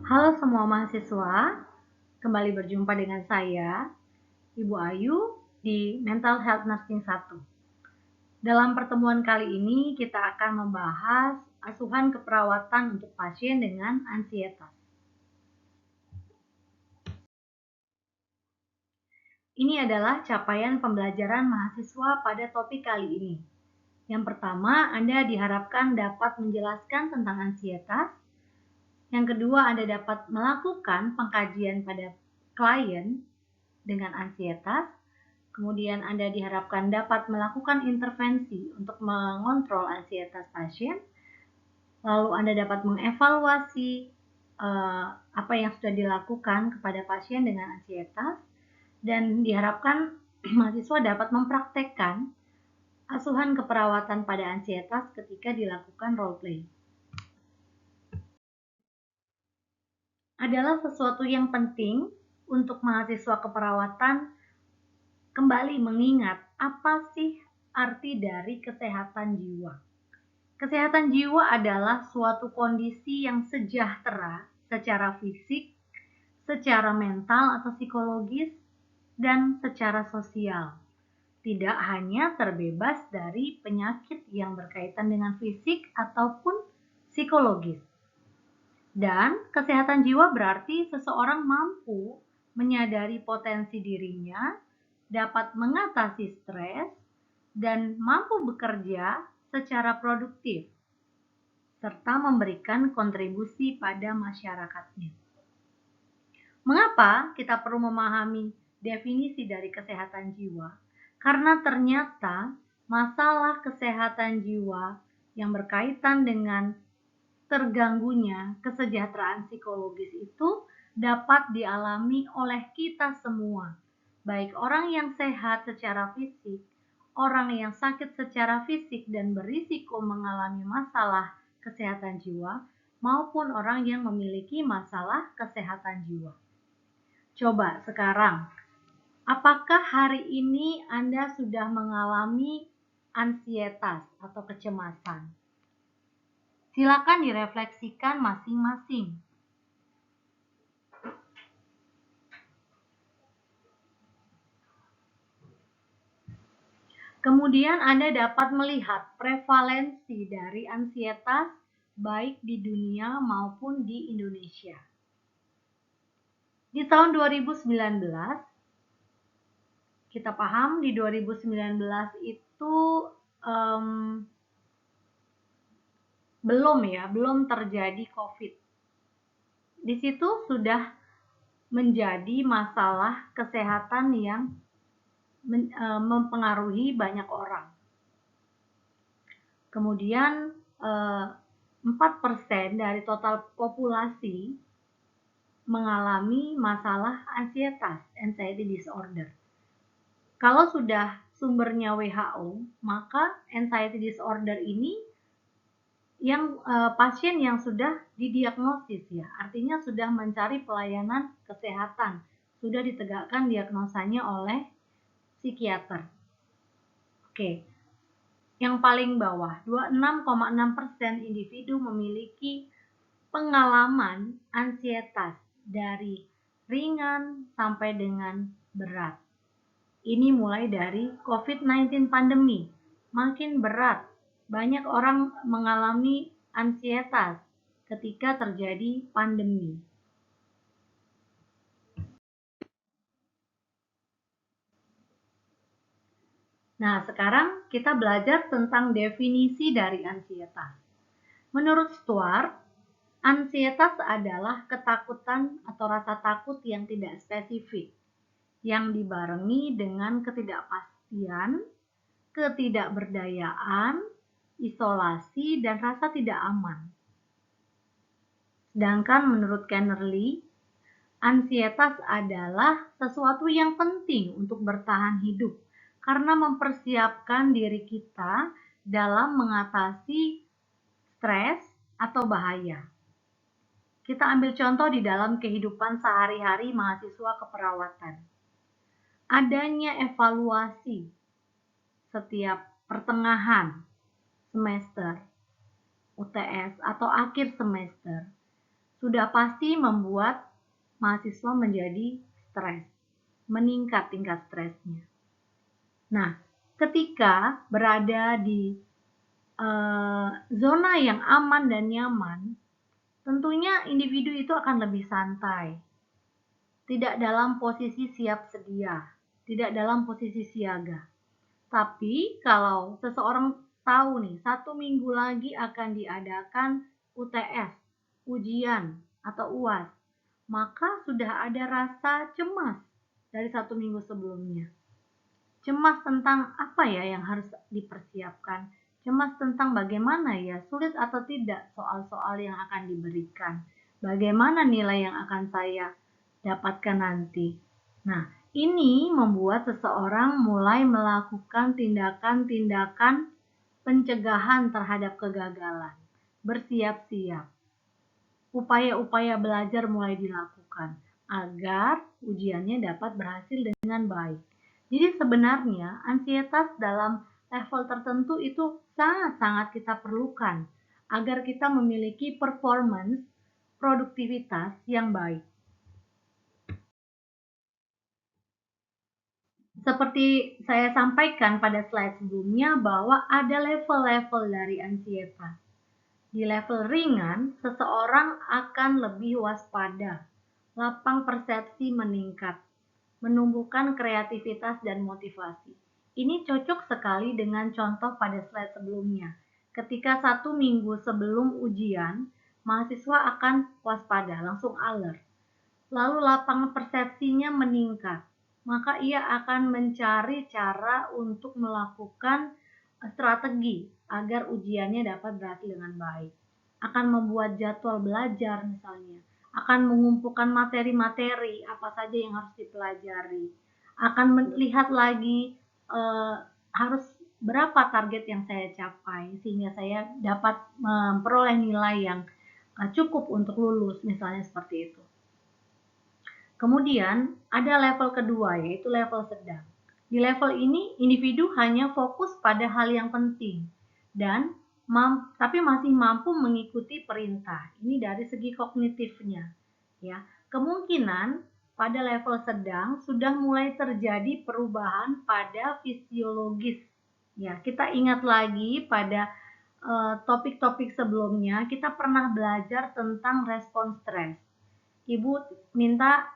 Halo semua mahasiswa, kembali berjumpa dengan saya, Ibu Ayu, di Mental Health Nursing 1. Dalam pertemuan kali ini, kita akan membahas asuhan keperawatan untuk pasien dengan ansietas. Ini adalah capaian pembelajaran mahasiswa pada topik kali ini. Yang pertama, Anda diharapkan dapat menjelaskan tentang ansietas. Yang kedua, Anda dapat melakukan pengkajian pada klien dengan ansietas. Kemudian Anda diharapkan dapat melakukan intervensi untuk mengontrol ansietas pasien. Lalu Anda dapat mengevaluasi apa yang sudah dilakukan kepada pasien dengan ansietas. Dan diharapkan mahasiswa dapat mempraktekkan asuhan keperawatan pada ansietas ketika dilakukan role play. Adalah sesuatu yang penting untuk mahasiswa keperawatan kembali mengingat apa sih arti dari kesehatan jiwa. Kesehatan jiwa adalah suatu kondisi yang sejahtera secara fisik, secara mental atau psikologis, dan secara sosial. Tidak hanya terbebas dari penyakit yang berkaitan dengan fisik ataupun psikologis. Dan kesehatan jiwa berarti seseorang mampu menyadari potensi dirinya, dapat mengatasi stres, dan mampu bekerja secara produktif, serta memberikan kontribusi pada masyarakatnya. Mengapa kita perlu memahami definisi dari kesehatan jiwa? Karena ternyata masalah kesehatan jiwa yang berkaitan dengan terganggunya kesejahteraan psikologis itu dapat dialami oleh kita semua, baik orang yang sehat secara fisik, orang yang sakit secara fisik dan berisiko mengalami masalah kesehatan jiwa, maupun orang yang memiliki masalah kesehatan jiwa. Coba sekarang, apakah hari ini Anda sudah mengalami ansietas atau kecemasan? Silakan direfleksikan masing-masing. Kemudian Anda dapat melihat prevalensi dari ansietas baik di dunia maupun di Indonesia. Di tahun 2019, kita paham di 2019 itu belum terjadi COVID. Di situ sudah menjadi masalah kesehatan yang mempengaruhi banyak orang. Kemudian 4% dari total populasi mengalami masalah ansietas, anxiety disorder. Kalau sudah sumbernya WHO, maka anxiety disorder ini yang pasien yang sudah didiagnosis ya, artinya sudah mencari pelayanan kesehatan, sudah ditegakkan diagnosanya oleh psikiater. Oke. Yang paling bawah, 26,6% individu memiliki pengalaman ansietas dari ringan sampai dengan berat. Ini mulai dari COVID-19 pandemi, makin berat. Banyak orang mengalami ansietas ketika terjadi pandemi. Nah, sekarang kita belajar tentang definisi dari ansietas. Menurut Stuart, ansietas adalah ketakutan atau rasa takut yang tidak spesifik, yang dibarengi dengan ketidakpastian, ketidakberdayaan, isolasi, dan rasa tidak aman. Sedangkan menurut Kennerly, ansietas adalah sesuatu yang penting untuk bertahan hidup karena mempersiapkan diri kita dalam mengatasi stres atau bahaya. Kita ambil contoh di dalam kehidupan sehari-hari mahasiswa keperawatan. Adanya evaluasi setiap pertengahan semester, UTS atau akhir semester, sudah pasti membuat mahasiswa menjadi stres, meningkat tingkat stresnya. Nah, ketika berada di zona yang aman dan nyaman, tentunya individu itu akan lebih santai, tidak dalam posisi siap sedia, tidak dalam posisi siaga. Tapi kalau seseorang tahu nih, 1 minggu lagi akan diadakan UTS, ujian atau UAS, maka sudah ada rasa cemas dari 1 minggu sebelumnya. Cemas tentang apa ya yang harus dipersiapkan, cemas tentang bagaimana ya, sulit atau tidak soal-soal yang akan diberikan, bagaimana nilai yang akan saya dapatkan nanti. Nah, ini membuat seseorang mulai melakukan tindakan-tindakan pencegahan terhadap kegagalan, bersiap-siap. Upaya-upaya belajar mulai dilakukan agar ujiannya dapat berhasil dengan baik. Jadi sebenarnya ansietas dalam level tertentu itu sangat-sangat kita perlukan agar kita memiliki performance, produktivitas yang baik. Seperti saya sampaikan pada slide sebelumnya bahwa ada level-level dari ansietas. Di level ringan, seseorang akan lebih waspada, lapang persepsi meningkat, menumbuhkan kreativitas dan motivasi. Ini cocok sekali dengan contoh pada slide sebelumnya. Ketika 1 minggu sebelum ujian, mahasiswa akan waspada, langsung alert. Lalu lapangan persepsinya meningkat, maka ia akan mencari cara untuk melakukan strategi agar ujiannya dapat berhasil dengan baik. Akan membuat jadwal belajar misalnya, akan mengumpulkan materi-materi apa saja yang harus dipelajari, akan melihat lagi harus berapa target yang saya capai sehingga saya dapat memperoleh nilai yang cukup untuk lulus, misalnya seperti itu. Kemudian ada level kedua, yaitu level sedang. Di level ini individu hanya fokus pada hal yang penting dan tapi masih mampu mengikuti perintah. Ini dari segi kognitifnya, ya. Kemungkinan pada level sedang sudah mulai terjadi perubahan pada fisiologis. Ya, kita ingat lagi pada topik-topik sebelumnya kita pernah belajar tentang respon stres. Ibu minta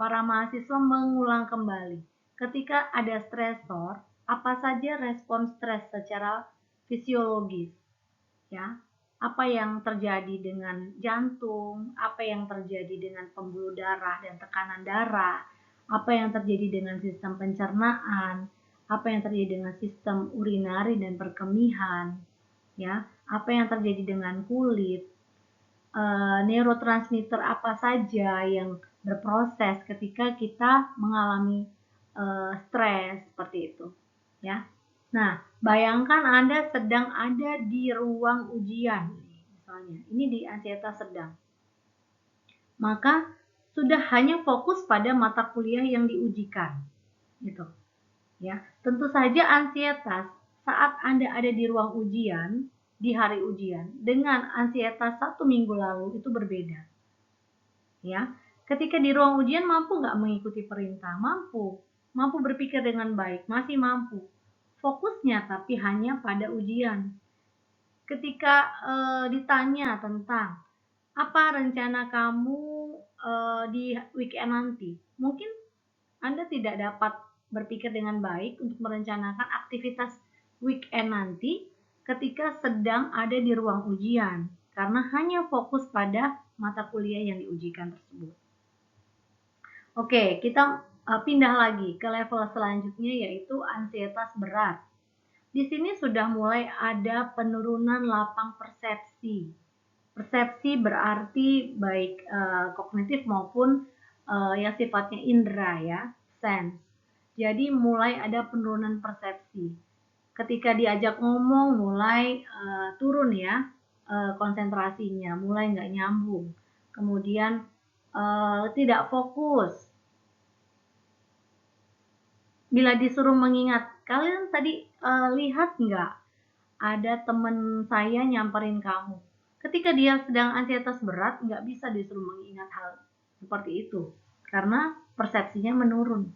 para mahasiswa mengulang kembali. Ketika ada stresor, apa saja respon stres secara fisiologis? Ya, apa yang terjadi dengan jantung? Apa yang terjadi dengan pembuluh darah dan tekanan darah? Apa yang terjadi dengan sistem pencernaan? Apa yang terjadi dengan sistem urinari dan perkemihan? Ya, apa yang terjadi dengan kulit? Neurotransmitter apa saja yang berproses ketika kita mengalami stres seperti itu, ya. Nah, bayangkan Anda sedang ada di ruang ujian, misalnya, ini di ansietas sedang. Maka sudah hanya fokus pada mata kuliah yang diujikan, gitu, ya. Tentu saja ansietas saat Anda ada di ruang ujian, di hari ujian, dengan ansietas 1 minggu lalu itu berbeda. Ya, ketika di ruang ujian mampu nggak mengikuti perintah? Mampu berpikir dengan baik, masih mampu. Fokusnya tapi hanya pada ujian. Ketika ditanya tentang apa rencana kamu di weekend nanti, mungkin Anda tidak dapat berpikir dengan baik untuk merencanakan aktivitas weekend nanti ketika sedang ada di ruang ujian, karena hanya fokus pada mata kuliah yang diujikan tersebut. Oke, kita pindah lagi ke level selanjutnya, yaitu ansietas berat. Di sini sudah mulai ada penurunan lapang persepsi. Persepsi berarti baik kognitif maupun yang sifatnya indera, ya, sense. Jadi mulai ada penurunan persepsi. Ketika diajak ngomong mulai turun, ya, konsentrasinya, mulai nggak nyambung. Kemudian tidak fokus. Bila disuruh mengingat, kalian tadi lihat nggak ada teman saya nyamperin kamu? Ketika dia sedang ansietas berat, nggak bisa disuruh mengingat hal seperti itu, karena persepsinya menurun.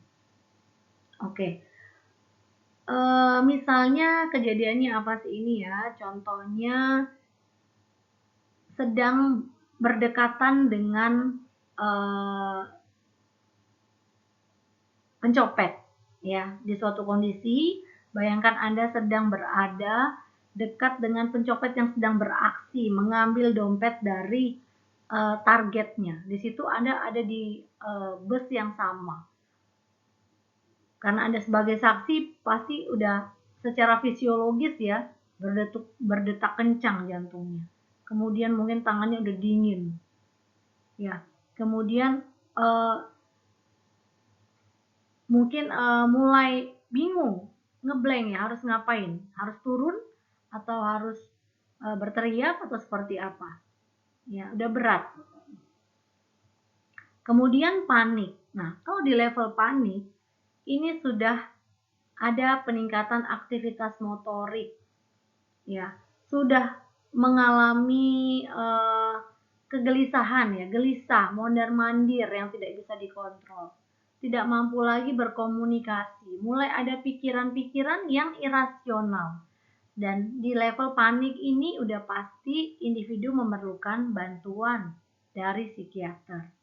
Oke, misalnya kejadiannya apa sih ini ya? Contohnya sedang berdekatan dengan pencopet, ya. Di suatu kondisi, bayangkan Anda sedang berada dekat dengan pencopet yang sedang beraksi mengambil dompet dari targetnya. Di situ Anda ada di bus yang sama. Karena Anda sebagai saksi pasti udah secara fisiologis ya berdetak kencang jantungnya. Kemudian mungkin tangannya udah dingin. Ya. Kemudian mungkin mulai bingung, ngeblank ya, harus ngapain, harus turun atau harus berteriak atau seperti apa, ya udah berat. Kemudian panik. Nah, kalau di level panik ini sudah ada peningkatan aktivitas motorik, ya sudah mengalami kegelisahan, ya gelisah, mondar mandir yang tidak bisa dikontrol, tidak mampu lagi berkomunikasi, mulai ada pikiran-pikiran yang irasional. Dan di level panik ini udah pasti individu memerlukan bantuan dari psikiater.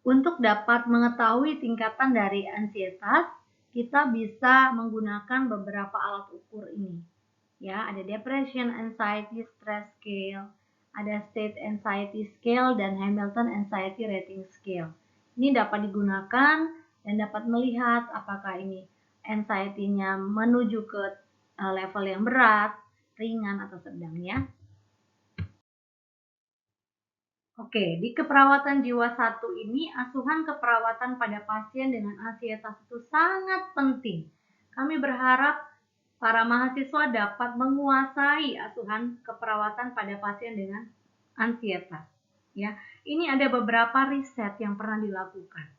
Untuk dapat mengetahui tingkatan dari ansietas, kita bisa menggunakan beberapa alat ukur ini. Ya, ada Depression Anxiety Stress Scale, ada State Anxiety Scale, dan Hamilton Anxiety Rating Scale. Ini dapat digunakan dan dapat melihat apakah ini anxiety-nya menuju ke level yang berat, ringan, atau sedang ya. Oke, di keperawatan jiwa 1 ini, asuhan keperawatan pada pasien dengan ansietas itu sangat penting. Kami berharap para mahasiswa dapat menguasai asuhan keperawatan pada pasien dengan ansietas. Ya, ini ada beberapa riset yang pernah dilakukan.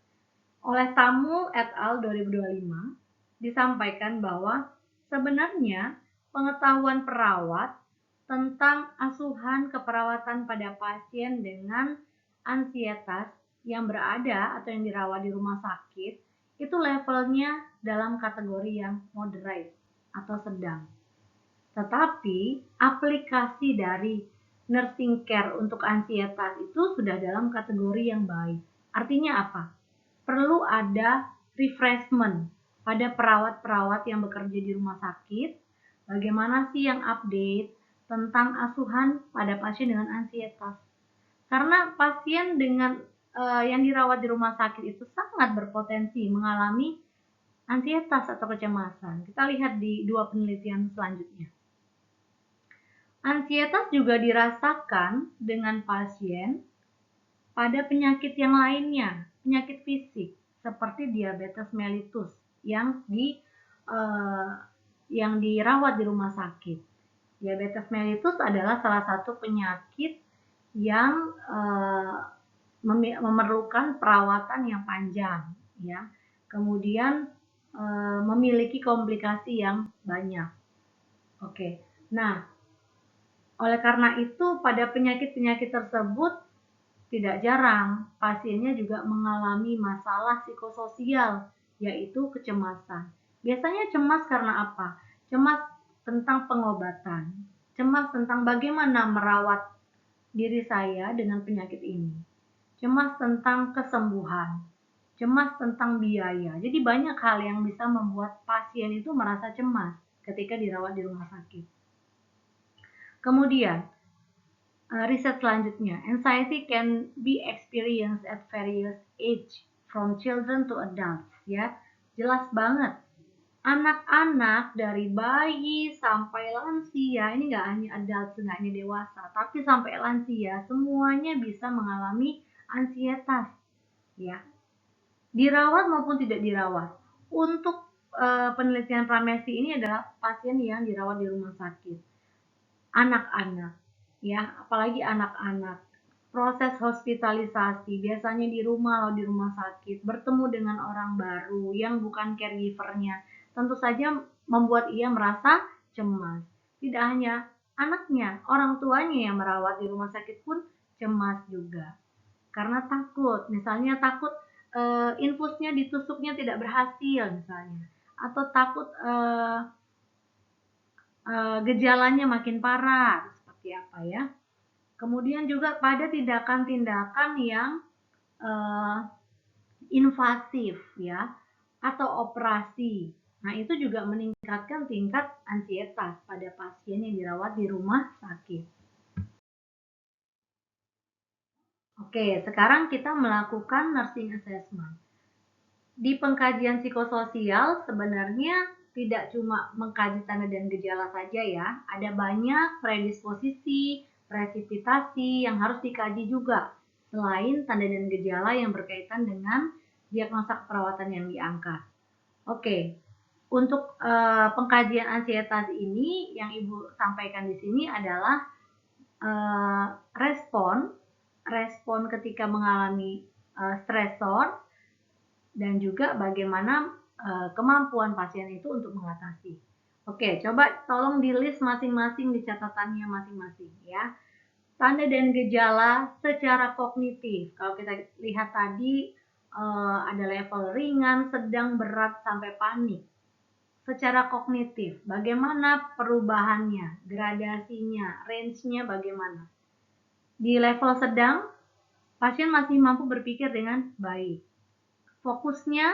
Oleh Tamu et al. 2025, disampaikan bahwa sebenarnya pengetahuan perawat tentang asuhan keperawatan pada pasien dengan ansietas yang berada atau yang dirawat di rumah sakit itu levelnya dalam kategori yang moderate atau sedang. Tetapi aplikasi dari nursing care untuk ansietas itu sudah dalam kategori yang baik. Artinya apa? Perlu ada refreshment pada perawat-perawat yang bekerja di rumah sakit. Bagaimana sih yang update tentang asuhan pada pasien dengan ansietas? Karena pasien dengan yang dirawat di rumah sakit itu sangat berpotensi mengalami ansietas atau kecemasan. Kita lihat di dua penelitian selanjutnya. Ansietas juga dirasakan dengan pasien pada penyakit yang lainnya, penyakit fisik seperti diabetes mellitus yang dirawat di rumah sakit. Diabetes mellitus adalah salah satu penyakit yang memerlukan perawatan yang panjang, ya. Kemudian memiliki komplikasi yang banyak. Oke. Nah, oleh karena itu pada penyakit-penyakit tersebut tidak jarang pasiennya juga mengalami masalah psikososial, yaitu kecemasan. Biasanya cemas karena apa? Cemas tentang pengobatan, cemas tentang bagaimana merawat diri saya dengan penyakit ini, cemas tentang kesembuhan, cemas tentang biaya. Jadi banyak hal yang bisa membuat pasien itu merasa cemas ketika dirawat di rumah sakit. Kemudian, riset selanjutnya, anxiety can be experienced at various age, from children to adults, ya. Jelas banget, anak-anak dari bayi sampai lansia, ini nggak hanya adult, nggak hanya dewasa, tapi sampai lansia, semuanya bisa mengalami ansietas, ya. Dirawat maupun tidak dirawat. Untuk penelitian Pramesti ini adalah pasien yang dirawat di rumah sakit. Anak-anak, ya, apalagi anak-anak. Proses hospitalisasi biasanya di rumah atau di rumah sakit, bertemu dengan orang baru yang bukan caregiver-nya, tentu saja membuat ia merasa cemas. Tidak hanya anaknya, orang tuanya yang merawat di rumah sakit pun cemas juga. Karena takut, misalnya takut infusnya ditusuknya tidak berhasil misalnya. Atau takut gejalanya makin parah, seperti apa ya. Kemudian juga pada tindakan-tindakan yang invasif ya, atau operasi. Nah, itu juga meningkatkan tingkat ansietas pada pasien yang dirawat di rumah sakit. Oke, sekarang kita melakukan nursing assessment. Di pengkajian psikososial sebenarnya tidak cuma mengkaji tanda dan gejala saja ya, ada banyak predisposisi, presipitasi yang harus dikaji juga, selain tanda dan gejala yang berkaitan dengan diagnosa perawatan yang diangkat. Oke, untuk pengkajian ansietas ini yang Ibu sampaikan di sini adalah respon ketika mengalami stresor dan juga bagaimana kemampuan pasien itu untuk mengatasi. Oke, coba tolong di list masing-masing di catatannya masing-masing ya. Tanda dan gejala secara kognitif. Kalau kita lihat tadi ada level ringan, sedang, berat, sampai panik. Secara kognitif, bagaimana perubahannya, gradasinya, range-nya bagaimana? Di level sedang, pasien masih mampu berpikir dengan baik. Fokusnya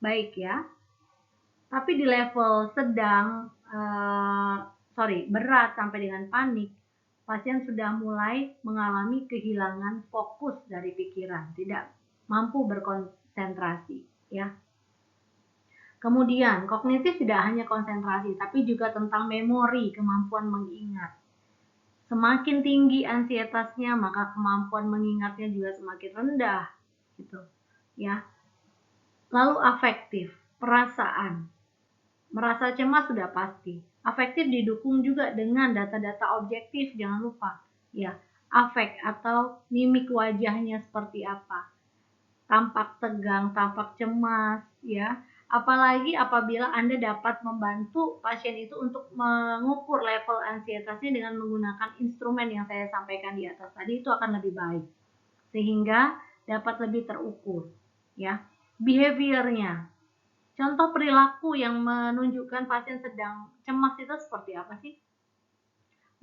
baik ya. Tapi di level sedang, berat sampai dengan panik, pasien sudah mulai mengalami kehilangan fokus dari pikiran, tidak mampu berkonsentrasi ya. Kemudian, kognitif tidak hanya konsentrasi, tapi juga tentang memori, kemampuan mengingat. Semakin tinggi ansietasnya, maka kemampuan mengingatnya juga semakin rendah, gitu ya. Lalu afektif, perasaan. Merasa cemas sudah pasti. Afektif didukung juga dengan data-data objektif, jangan lupa. Ya, afek atau mimik wajahnya seperti apa. Tampak tegang, tampak cemas, ya. Apalagi apabila Anda dapat membantu pasien itu untuk mengukur level ansietasnya dengan menggunakan instrumen yang saya sampaikan di atas tadi, itu akan lebih baik. Sehingga dapat lebih terukur, ya. Behaviornya. Contoh perilaku yang menunjukkan pasien sedang cemas itu seperti apa sih?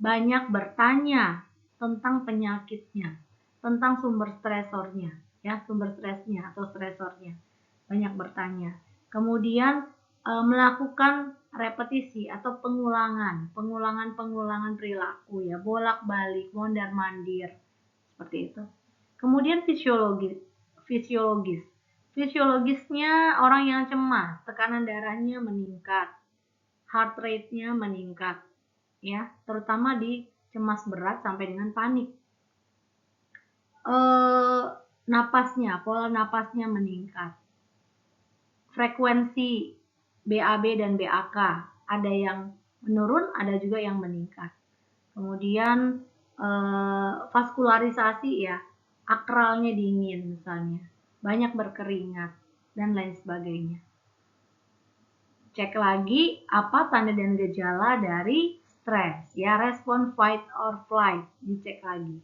Banyak bertanya tentang penyakitnya, tentang sumber stresornya, ya, sumber stresnya atau stresornya. Banyak bertanya. Kemudian melakukan repetisi atau pengulangan perilaku ya, bolak-balik, mondar-mandir, seperti itu. Kemudian fisiologis. Fisiologisnya orang yang cemas, tekanan darahnya meningkat, heart rate-nya meningkat, ya, terutama di cemas berat sampai dengan panik. Pola napasnya meningkat. Frekuensi BAB dan BAK, ada yang menurun, ada juga yang meningkat. Kemudian vaskularisasi ya, akralnya dingin misalnya, banyak berkeringat, dan lain sebagainya. Cek lagi apa tanda dan gejala dari stres, ya, respon fight or flight, dicek lagi.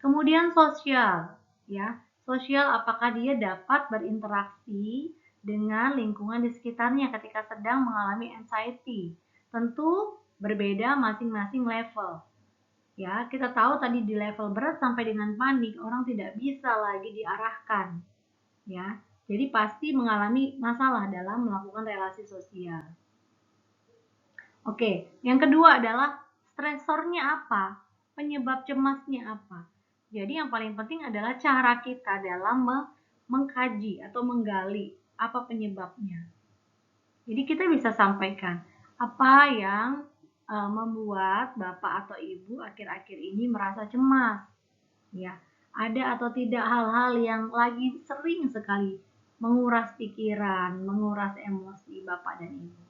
Kemudian sosial, ya, sosial apakah dia dapat berinteraksi dengan lingkungan di sekitarnya ketika sedang mengalami anxiety. Tentu berbeda masing-masing level. Ya, kita tahu tadi di level berat sampai dengan panik, orang tidak bisa lagi diarahkan. Ya, jadi pasti mengalami masalah dalam melakukan relasi sosial. Oke, yang kedua adalah stresornya apa? Penyebab cemasnya apa? Jadi yang paling penting adalah cara kita dalam mengkaji atau menggali apa penyebabnya. Jadi kita bisa sampaikan apa yang membuat Bapak atau Ibu akhir-akhir ini merasa cemas. Ya, ada atau tidak hal-hal yang lagi sering sekali menguras pikiran, menguras emosi Bapak dan Ibu.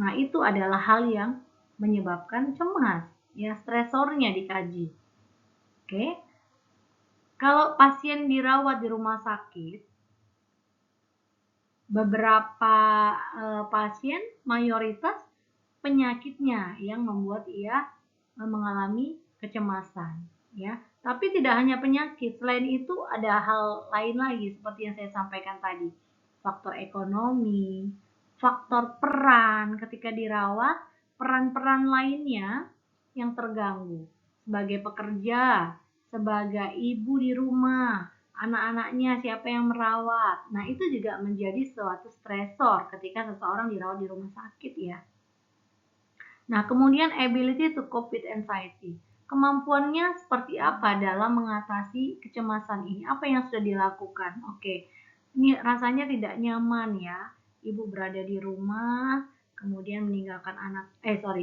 Nah, itu adalah hal yang menyebabkan cemas, ya, stresornya dikaji. Oke. Kalau pasien dirawat di rumah sakit, beberapa pasien mayoritas penyakitnya yang membuat ia mengalami kecemasan, ya. Tapi tidak hanya penyakit, selain itu ada hal lain lagi seperti yang saya sampaikan tadi. Faktor ekonomi, faktor peran ketika dirawat, peran-peran lainnya yang terganggu. Sebagai pekerja, sebagai ibu di rumah, anak-anaknya siapa yang merawat. Nah, itu juga menjadi suatu stresor ketika seseorang dirawat di rumah sakit ya. Nah, kemudian ability to cope with anxiety. Kemampuannya seperti apa dalam mengatasi kecemasan ini? Apa yang sudah dilakukan? Oke, ini rasanya tidak nyaman ya. Ibu berada di rumah, kemudian meninggalkan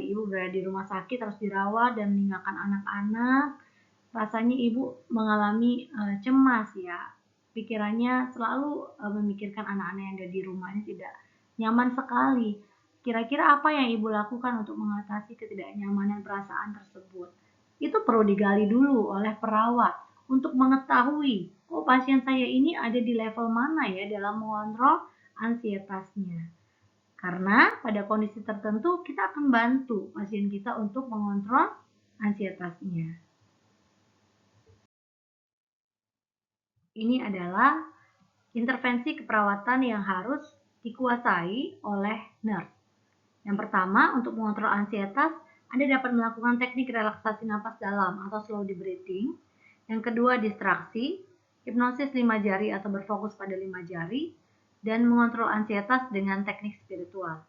ibu berada di rumah sakit harus dirawat dan meninggalkan anak-anak. Rasanya ibu mengalami cemas ya. Pikirannya selalu memikirkan anak-anak yang ada di rumah ini tidak nyaman sekali. Kira-kira apa yang ibu lakukan untuk mengatasi ketidaknyamanan perasaan tersebut? Itu perlu digali dulu oleh perawat untuk mengetahui, oh pasien saya ini ada di level mana ya dalam mengontrol ansietasnya. Karena pada kondisi tertentu kita akan bantu pasien kita untuk mengontrol ansietasnya. Ini adalah intervensi keperawatan yang harus dikuasai oleh nurse. Yang pertama, untuk mengontrol ansietas, Anda dapat melakukan teknik relaksasi napas dalam atau slow deep breathing. Yang kedua, distraksi, hipnosis 5 jari atau berfokus pada 5 jari, dan mengontrol ansietas dengan teknik spiritual.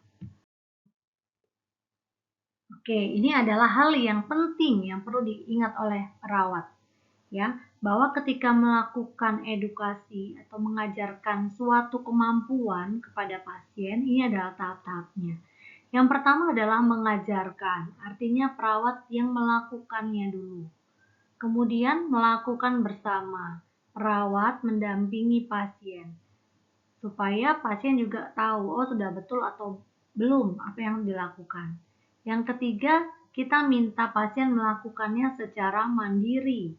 Oke, ini adalah hal yang penting yang perlu diingat oleh perawat. Ya, bahwa ketika melakukan edukasi atau mengajarkan suatu kemampuan kepada pasien, ini adalah tahap-tahapnya. Yang pertama adalah mengajarkan, artinya perawat yang melakukannya dulu. Kemudian melakukan bersama, perawat mendampingi pasien. Supaya pasien juga tahu, oh sudah betul atau belum apa yang dilakukan. Yang ketiga, kita minta pasien melakukannya secara mandiri.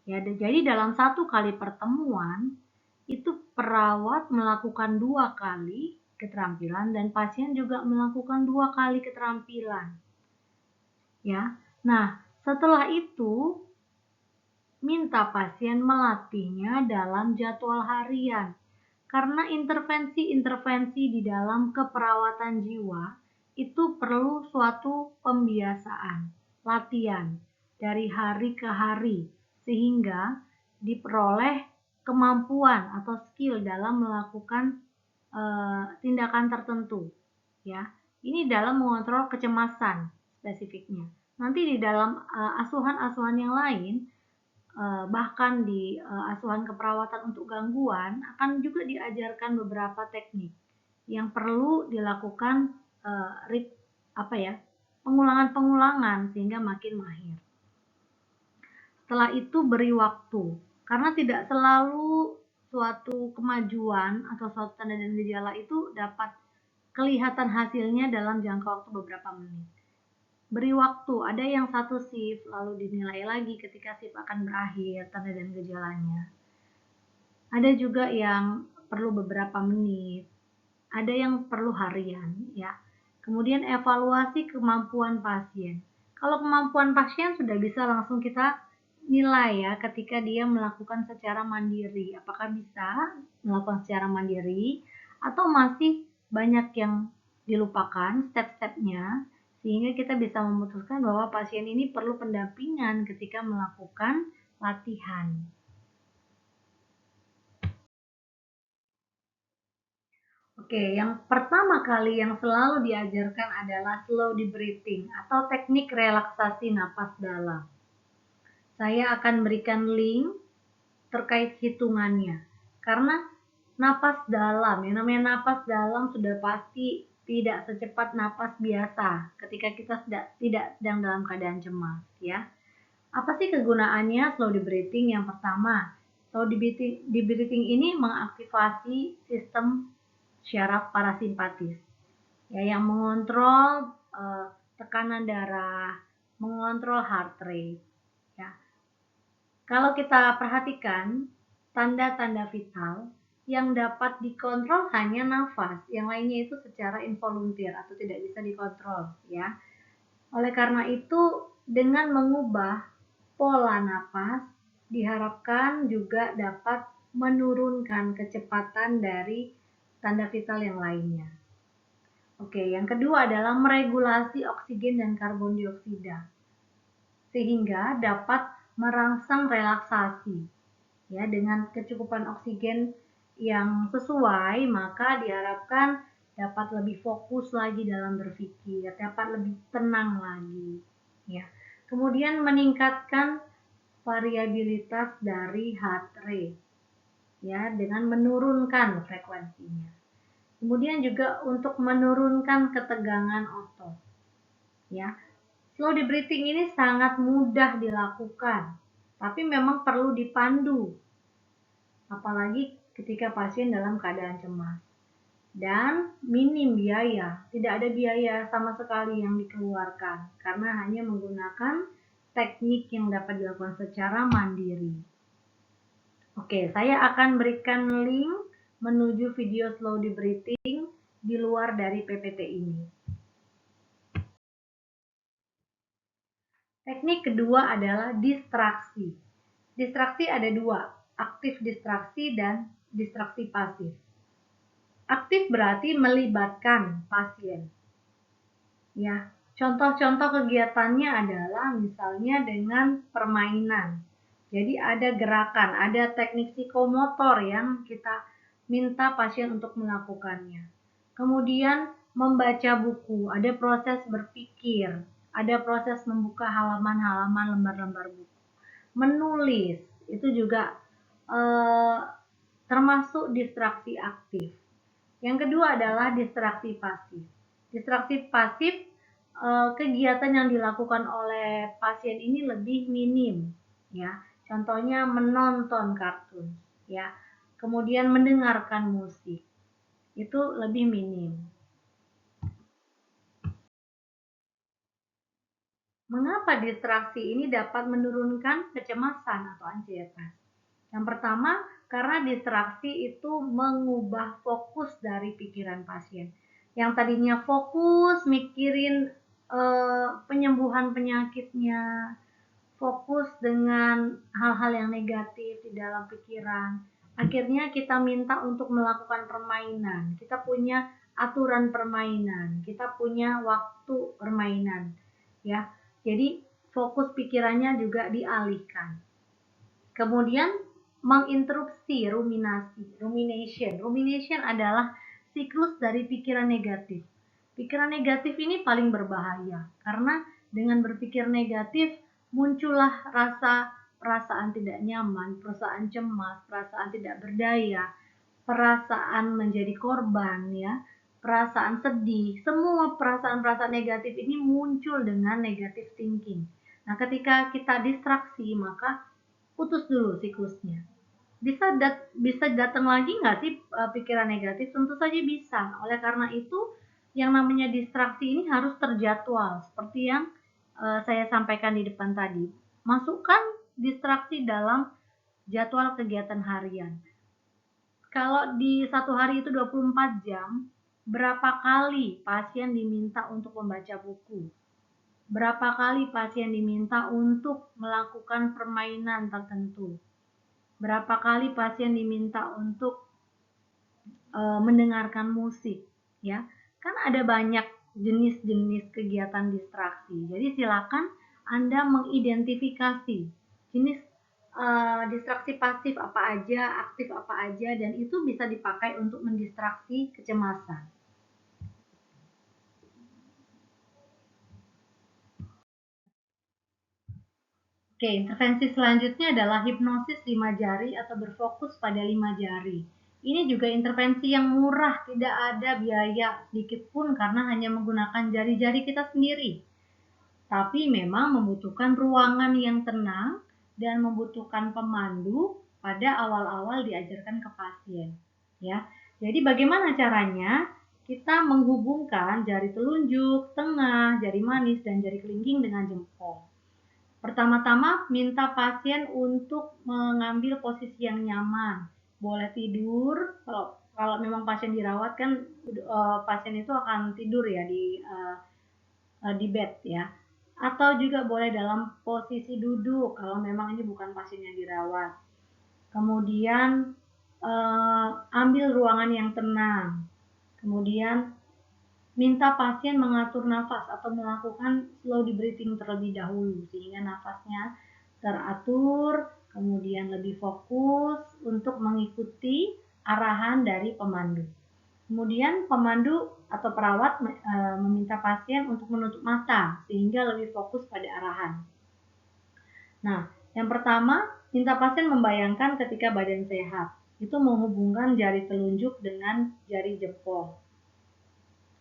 Ya, jadi dalam satu kali pertemuan, itu perawat melakukan 2 kali keterampilan dan pasien juga melakukan 2 kali keterampilan. Ya. Nah, setelah itu minta pasien melatihnya dalam jadwal harian. Karena intervensi-intervensi di dalam keperawatan jiwa itu perlu suatu pembiasaan, latihan dari hari ke hari sehingga diperoleh kemampuan atau skill dalam melakukan tindakan tertentu ya. Ini dalam mengontrol kecemasan spesifiknya. Nanti di dalam asuhan-asuhan yang lain bahkan di asuhan keperawatan untuk gangguan akan juga diajarkan beberapa teknik yang perlu dilakukan pengulangan-pengulangan sehingga makin mahir. Setelah itu beri waktu, karena tidak selalu suatu kemajuan atau suatu tanda dan gejala itu dapat kelihatan hasilnya dalam jangka waktu beberapa menit. Beri waktu, ada yang 1 shift lalu dinilai lagi ketika shift akan berakhir tanda dan gejalanya. Ada juga yang perlu beberapa menit, ada yang perlu harian ya. Kemudian evaluasi kemampuan pasien. Kalau kemampuan pasien sudah bisa langsung kita nilai ya ketika dia melakukan secara mandiri. Apakah bisa melakukan secara mandiri atau masih banyak yang dilupakan step-stepnya sehingga kita bisa memutuskan bahwa pasien ini perlu pendampingan ketika melakukan latihan. Oke, yang pertama kali yang selalu diajarkan adalah slow deep breathing atau teknik relaksasi napas dalam. Saya akan berikan link terkait hitungannya. Karena napas dalam, yang namanya napas dalam sudah pasti tidak secepat napas biasa ketika kita tidak sedang dalam keadaan cemas ya. Apa sih kegunaannya slow deep breathing? Yang pertama, slow deep breathing ini mengaktifasi sistem syaraf parasimpatis ya, yang mengontrol tekanan darah, mengontrol heart rate ya. Kalau kita perhatikan tanda-tanda vital yang dapat dikontrol hanya nafas, yang lainnya itu secara involuntir atau tidak bisa dikontrol ya. Oleh karena itu, dengan mengubah pola napas, diharapkan juga dapat menurunkan kecepatan dari tanda vital yang lainnya. Oke, yang kedua adalah meregulasi oksigen dan karbon dioksida, sehingga dapat merangsang relaksasi. Ya, dengan kecukupan oksigen yang sesuai, maka diharapkan dapat lebih fokus lagi dalam berpikir, dapat lebih tenang lagi. Ya. Kemudian meningkatkan variabilitas dari heart rate, ya, dengan menurunkan frekuensinya. Kemudian juga untuk menurunkan ketegangan otot. Ya. Slow deep breathing ini sangat mudah dilakukan, tapi memang perlu dipandu, apalagi ketika pasien dalam keadaan cemas. Dan minim biaya, tidak ada biaya sama sekali yang dikeluarkan, karena hanya menggunakan teknik yang dapat dilakukan secara mandiri. Oke, saya akan berikan link menuju video slow deep breathing di luar dari PPT ini. Teknik kedua adalah distraksi. Distraksi ada dua, aktif distraksi dan distraksi pasif. Aktif berarti melibatkan pasien. Ya, contoh-contoh kegiatannya adalah misalnya dengan permainan. Jadi ada gerakan, ada teknik psikomotor yang kita minta pasien untuk melakukannya. Kemudian membaca buku, ada proses berpikir, ada proses membuka halaman-halaman lembar-lembar buku. Menulis, itu juga termasuk distraksi aktif. Yang kedua adalah distraksi pasif. Distraksi pasif, kegiatan yang dilakukan oleh pasien ini lebih minim, ya. Contohnya menonton kartun, ya. Kemudian mendengarkan musik, itu lebih minim. Mengapa distraksi ini dapat menurunkan kecemasan atau ansietas? Yang pertama, karena distraksi itu mengubah fokus dari pikiran pasien. Yang tadinya fokus mikirin penyembuhan penyakitnya, fokus dengan hal-hal yang negatif di dalam pikiran. Akhirnya kita minta untuk melakukan permainan. Kita punya aturan permainan, kita punya waktu permainan, ya. Jadi fokus pikirannya juga dialihkan. Kemudian menginterupsi ruminasi, rumination. Rumination adalah siklus dari pikiran negatif. Pikiran negatif ini paling berbahaya karena dengan berpikir negatif muncullah perasaan tidak nyaman, perasaan cemas, perasaan tidak berdaya, perasaan menjadi korban, ya, perasaan sedih. Semua perasaan-perasaan negatif ini muncul dengan negative thinking. Nah, ketika kita distraksi, maka putus dulu siklusnya. Bisa datang lagi nggak sih pikiran negatif? Tentu saja bisa. Oleh karena itu, yang namanya distraksi ini harus terjadwal, seperti yang saya sampaikan di depan tadi. Masukkan distraksi dalam jadwal kegiatan harian. Kalau di satu hari itu 24 jam, berapa kali pasien diminta untuk membaca buku? Berapa kali pasien diminta untuk melakukan permainan tertentu? Berapa kali pasien diminta untuk mendengarkan musik? Ya, kan ada banyak jenis-jenis kegiatan distraksi. Jadi silakan Anda mengidentifikasi jenis distraksi pasif apa aja, aktif apa aja, dan itu bisa dipakai untuk mendistraksi kecemasan. Oke, intervensi selanjutnya adalah hipnosis 5 jari atau berfokus pada 5 jari. Ini juga intervensi yang murah, tidak ada biaya sedikit pun karena hanya menggunakan jari-jari kita sendiri. Tapi memang membutuhkan ruangan yang tenang dan membutuhkan pemandu pada awal-awal diajarkan ke pasien. Ya, jadi bagaimana caranya? Kita menghubungkan jari telunjuk, tengah, jari manis, dan jari kelingking dengan jempol. Pertama-tama minta pasien untuk mengambil posisi yang nyaman. boleh tidur. Kalau memang pasien dirawat kan pasien itu akan tidur ya di bed ya. Atau juga boleh dalam posisi duduk kalau memang ini bukan pasien yang dirawat. Kemudian ambil ruangan yang tenang. Kemudian minta pasien mengatur nafas atau melakukan slow breathing terlebih dahulu sehingga nafasnya teratur, kemudian lebih fokus untuk mengikuti arahan dari pemandu. Kemudian pemandu atau perawat meminta pasien untuk menutup mata sehingga lebih fokus pada arahan. Nah, yang pertama, minta pasien membayangkan ketika badan sehat. Itu menghubungkan jari telunjuk dengan jari jempol.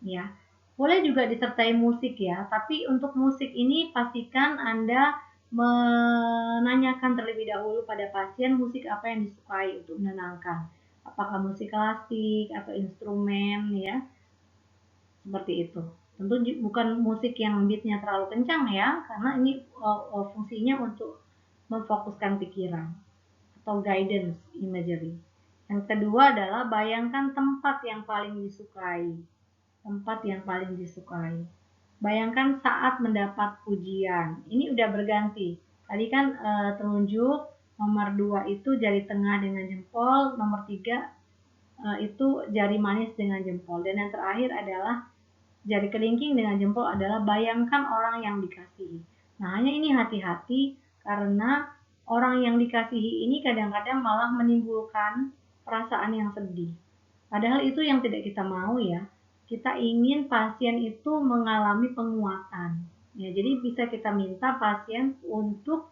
Ya, boleh juga disertai musik ya, tapi untuk musik ini pastikan Anda menanyakan terlebih dahulu pada pasien musik apa yang disukai untuk menenangkan. Apakah musik klasik atau instrumen ya, seperti itu. Tentu bukan musik yang beatnya terlalu kencang ya, karena ini fungsinya untuk memfokuskan pikiran atau guidance imagery. Yang kedua adalah bayangkan tempat yang paling disukai. Tempat yang paling disukai. Bayangkan saat mendapat pujian. Ini udah berganti. Tadi kan telunjuk, nomor 2 itu jari tengah dengan jempol, nomor 3 itu jari manis dengan jempol. Dan yang terakhir adalah jari kelingking dengan jempol adalah bayangkan orang yang dikasihi. Nah, hanya ini hati-hati karena orang yang dikasihi ini kadang-kadang malah menimbulkan perasaan yang sedih. Padahal itu yang tidak kita mau ya. Kita ingin pasien itu mengalami penguatan. Ya, jadi bisa kita minta pasien untuk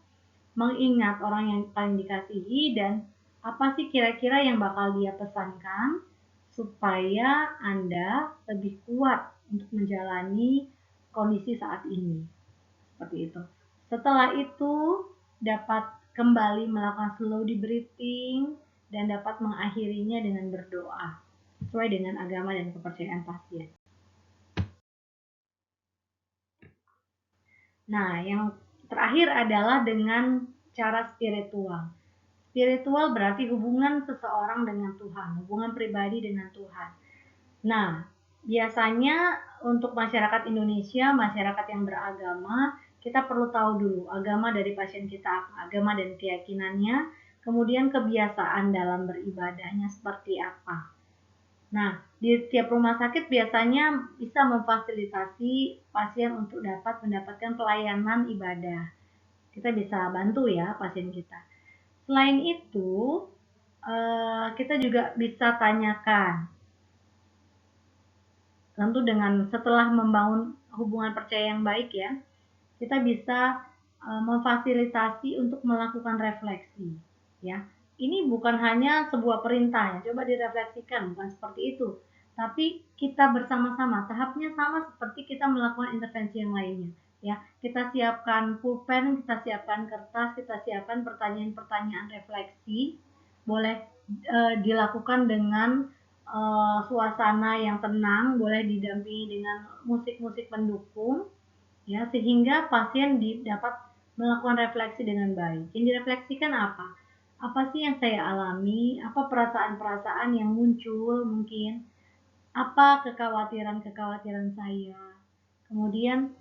mengingat orang yang paling dikasihi dan apa sih kira-kira yang bakal dia pesankan supaya Anda lebih kuat untuk menjalani kondisi saat ini. Seperti itu. Setelah itu dapat kembali melakukan slow breathing dan dapat mengakhirinya dengan berdoa sesuai dengan agama dan kepercayaan pasien. Nah, yang terakhir adalah dengan cara spiritual. Spiritual berarti hubungan seseorang dengan Tuhan, hubungan pribadi dengan Tuhan. Nah, biasanya untuk masyarakat Indonesia, masyarakat yang beragama, kita perlu tahu dulu agama dari pasien kita apa, agama dan keyakinannya, kemudian kebiasaan dalam beribadahnya seperti apa. Nah, di tiap rumah sakit biasanya bisa memfasilitasi pasien untuk dapat mendapatkan pelayanan ibadah. Kita bisa bantu ya pasien kita. Selain itu, kita juga bisa tanyakan, tentu dengan setelah membangun hubungan percaya yang baik ya, kita bisa memfasilitasi untuk melakukan refleksi ya. Ini bukan hanya sebuah perintah ya, coba direfleksikan, bukan seperti itu. Tapi kita bersama-sama, tahapnya sama seperti kita melakukan intervensi yang lainnya ya. Kita siapkan pulpen, kita siapkan kertas, kita siapkan pertanyaan-pertanyaan refleksi. Boleh dilakukan dengan suasana yang tenang, boleh didampingi dengan musik-musik pendukung ya, sehingga pasien dapat melakukan refleksi dengan baik. Yang direfleksikan apa? Apa sih yang saya alami? Apa perasaan-perasaan yang muncul mungkin? Apa kekhawatiran-kekhawatiran saya? Kemudian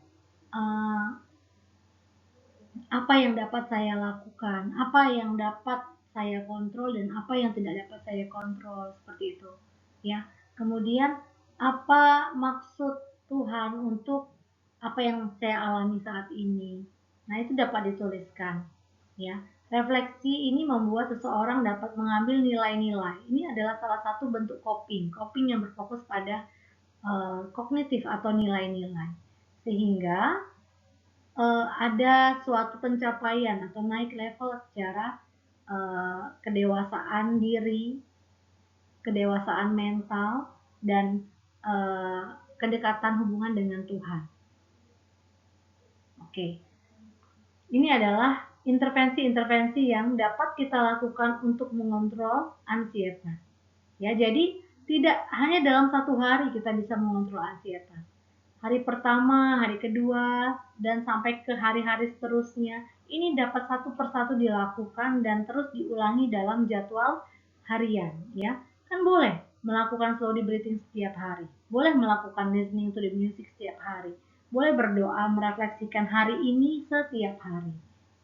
apa yang dapat saya lakukan? Apa yang dapat saya kontrol dan apa yang tidak dapat saya kontrol, seperti itu. Ya. Kemudian apa maksud Tuhan untuk apa yang saya alami saat ini? Nah, itu dapat dituliskan, ya. Refleksi ini membuat seseorang dapat mengambil nilai-nilai. Ini adalah salah satu bentuk coping yang berfokus pada kognitif atau nilai-nilai. Sehingga ada suatu pencapaian atau naik level secara kedewasaan diri, kedewasaan mental, dan kedekatan hubungan dengan Tuhan. Oke. Ini adalah intervensi-intervensi yang dapat kita lakukan untuk mengontrol ansietas. Ya, jadi tidak hanya dalam satu hari kita bisa mengontrol ansietas. Hari pertama, hari kedua, dan sampai ke hari-hari seterusnya, ini dapat satu persatu dilakukan dan terus diulangi dalam jadwal harian, ya. Kan boleh melakukan slowly breathing setiap hari, boleh melakukan listening to the music setiap hari, boleh berdoa merefleksikan hari ini setiap hari,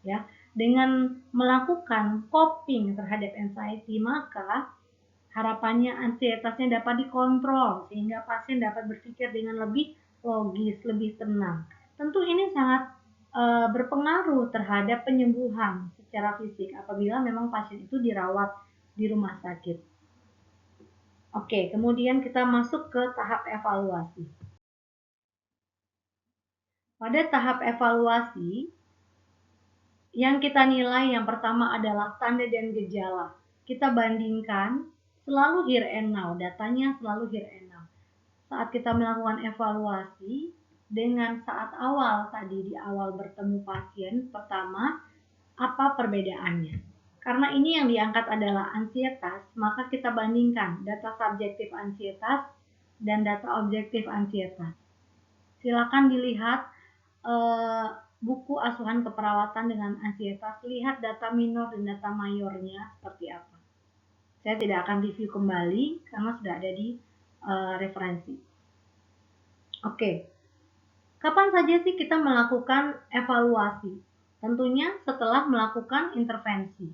ya. Dengan melakukan coping terhadap anxiety, maka harapannya ansietasnya dapat dikontrol sehingga pasien dapat berpikir dengan lebih logis, lebih tenang. Tentu ini sangat berpengaruh terhadap penyembuhan secara fisik apabila memang pasien itu dirawat di rumah sakit. Oke, kemudian kita masuk ke tahap evaluasi. Pada tahap evaluasi, yang kita nilai yang pertama adalah tanda dan gejala. Kita bandingkan selalu here and now, datanya selalu here and now. Saat kita melakukan evaluasi, dengan saat awal tadi di awal bertemu pasien pertama, apa perbedaannya? Karena ini yang diangkat adalah ansietas, maka kita bandingkan data subjektif ansietas dan data objektif ansietas. Silakan dilihat buku asuhan keperawatan dengan ansietas, lihat data minor dan data mayornya seperti apa. Saya tidak akan review kembali karena sudah ada di referensi. Oke, kapan saja sih kita melakukan evaluasi? Tentunya setelah melakukan intervensi.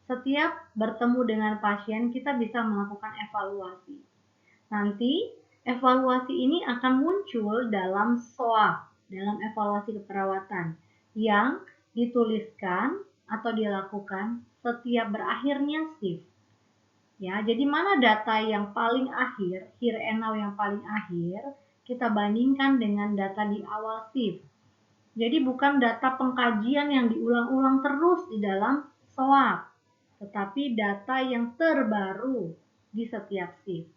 Setiap bertemu dengan pasien, kita bisa melakukan evaluasi. Nanti, evaluasi ini akan muncul dalam SOAP, dalam evaluasi keperawatan, yang dituliskan atau dilakukan setiap berakhirnya shift. Ya, jadi mana data yang paling akhir, here and now yang paling akhir, kita bandingkan dengan data di awal shift. Jadi bukan data pengkajian yang diulang-ulang terus di dalam SOAP, tetapi data yang terbaru di setiap shift.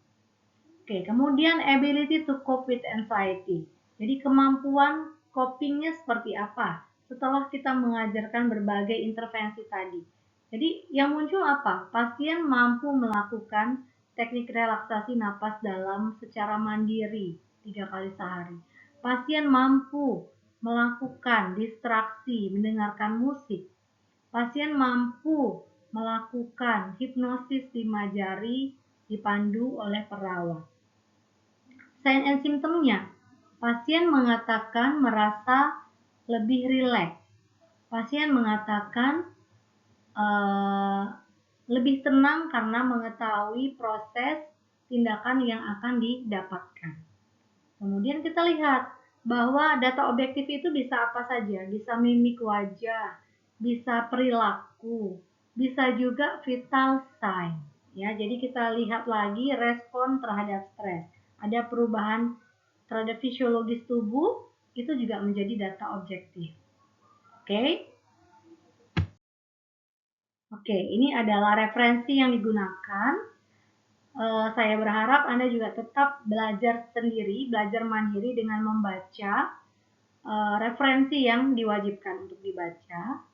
Oke, kemudian ability to cope with anxiety. Jadi kemampuan copingnya seperti apa setelah kita mengajarkan berbagai intervensi tadi. Jadi yang muncul apa? Pasien mampu melakukan teknik relaksasi napas dalam secara mandiri 3 kali sehari. Pasien mampu melakukan distraksi, mendengarkan musik. Pasien mampu melakukan hipnosis 5 jari dipandu oleh perawat. Sign and symptomnya, pasien mengatakan merasa lebih rileks. Pasien mengatakan lebih tenang karena mengetahui proses tindakan yang akan didapatkan. Kemudian kita lihat bahwa data objektif itu bisa apa saja, bisa mimik wajah, bisa perilaku, bisa juga vital sign. Ya, jadi kita lihat lagi respon terhadap stres. Ada perubahan terhadap fisiologis tubuh, itu juga menjadi data objektif. Oke. Oke, ini adalah referensi yang digunakan. Saya berharap Anda juga tetap belajar sendiri, belajar mandiri dengan membaca referensi yang diwajibkan untuk dibaca.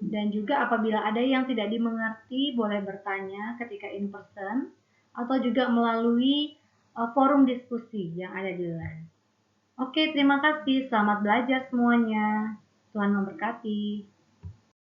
Dan juga apabila ada yang tidak dimengerti, boleh bertanya ketika in person atau juga melalui forum diskusi yang ada di LAN. Oke, terima kasih. Selamat belajar semuanya. Tuhan memberkati.